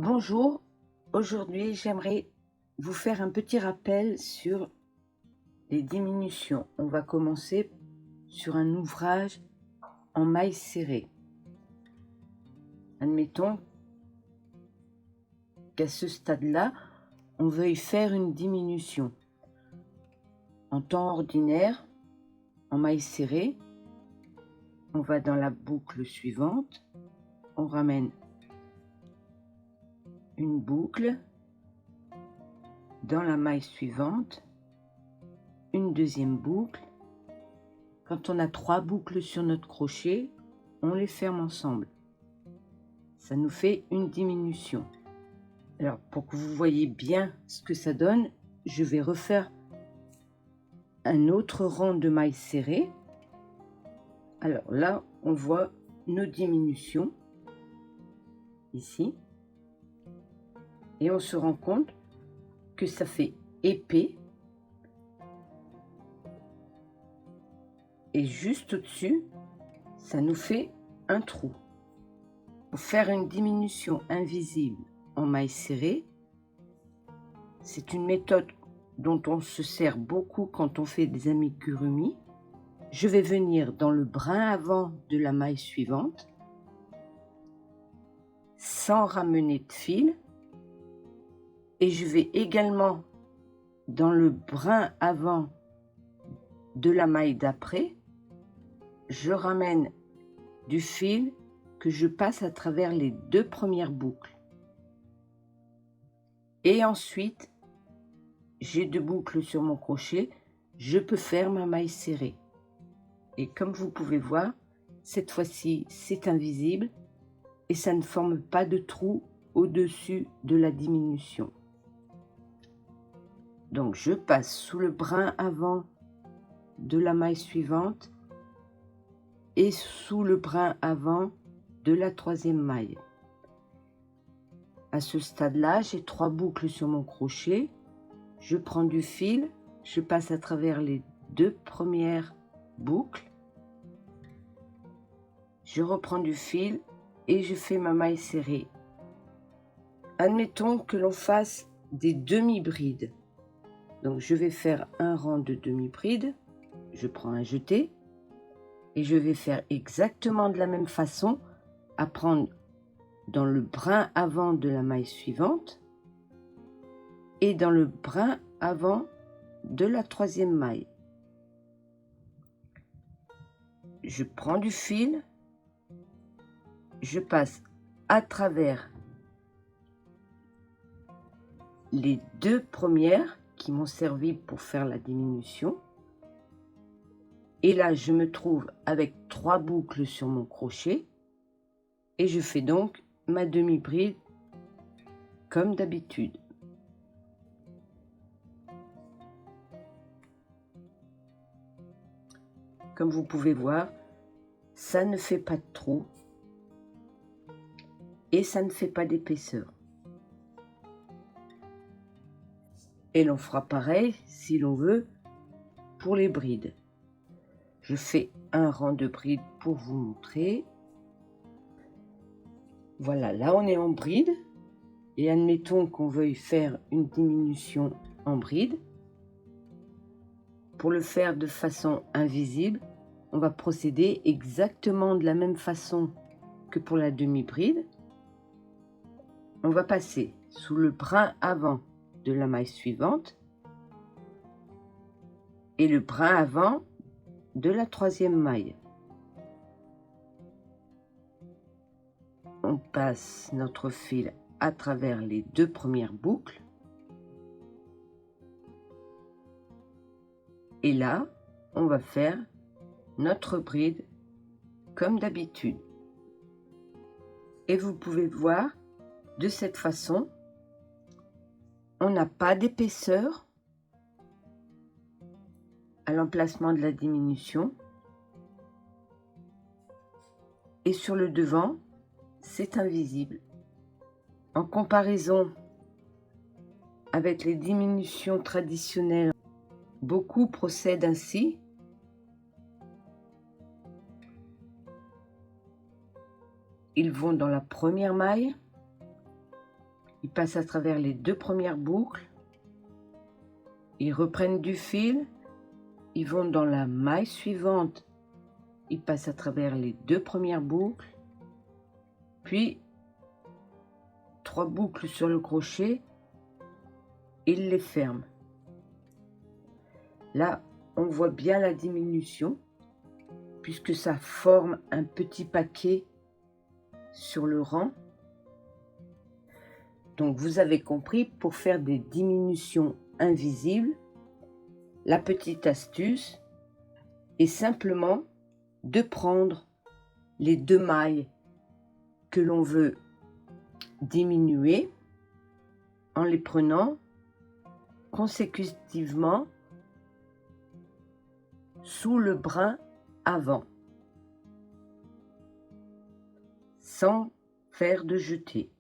Bonjour, aujourd'hui j'aimerais vous faire un petit rappel sur les diminutions. On va commencer sur un ouvrage en mailles serrées. Admettons qu'à ce stade-là, on veuille faire une diminution. En temps ordinaire, en mailles serrées, on va dans la boucle suivante, on ramène une boucle, dans la maille suivante, une deuxième boucle. Quand on a 3 boucles sur notre crochet, on les ferme ensemble. Ça nous fait une diminution. Alors, pour que vous voyez bien ce que ça donne, je vais refaire un autre rang de mailles serrées. Alors là, on voit nos diminutions, ici. Et on se rend compte que ça fait épais. Et juste au-dessus, ça nous fait un trou. Pour faire une diminution invisible en mailles serrées, c'est une méthode dont on se sert beaucoup quand on fait des amigurumi. Je vais venir dans le brin avant de la maille suivante, sans ramener de fil, et je vais également dans le brin avant de la maille d'après, je ramène du fil que je passe à travers les 2 premières boucles. Et ensuite, j'ai 2 boucles sur mon crochet, je peux faire ma maille serrée. Et comme vous pouvez voir, cette fois-ci, c'est invisible et ça ne forme pas de trou au-dessus de la diminution. Donc, je passe sous le brin avant de la maille suivante et sous le brin avant de la 3e maille. À ce stade-là, j'ai 3 boucles sur mon crochet. Je prends du fil, je passe à travers les 2 premières boucles. Je reprends du fil et je fais ma maille serrée. Admettons que l'on fasse des demi-brides. Donc je vais faire un rang de demi-brides, je prends un jeté et je vais faire exactement de la même façon, à prendre dans le brin avant de la maille suivante et dans le brin avant de la 3e maille. Je prends du fil, je passe à travers les 2 premières qui m'ont servi pour faire la diminution. Et là, je me trouve avec 3 boucles sur mon crochet et je fais donc ma demi-bride comme d'habitude. Comme vous pouvez voir, ça ne fait pas de trou et ça ne fait pas d'épaisseur. Et l'on fera pareil, si l'on veut, pour les brides. Je fais un rang de brides pour vous montrer. Voilà, là on est en bride. Et admettons qu'on veuille faire une diminution en bride. Pour le faire de façon invisible, on va procéder exactement de la même façon que pour la demi-bride. On va passer sous le brin avant de la maille suivante et le brin avant de la 3e maille. On passe notre fil à travers les 2 premières boucles. Et là, on va faire notre bride comme d'habitude. Et vous pouvez voir, de cette façon, on n'a pas d'épaisseur à l'emplacement de la diminution. Et sur le devant, c'est invisible. En comparaison avec les diminutions traditionnelles, beaucoup procèdent ainsi. Ils vont dans la première maille, ils passent à travers les 2 premières boucles, ils reprennent du fil, ils vont dans la maille suivante, ils passent à travers les 2 premières boucles, puis 3 boucles sur le crochet, ils les ferment. Là, on voit bien la diminution puisque ça forme un petit paquet sur le rang. Donc vous avez compris, pour faire des diminutions invisibles, la petite astuce est simplement de prendre les 2 mailles que l'on veut diminuer en les prenant consécutivement sous le brin avant, sans faire de jeté.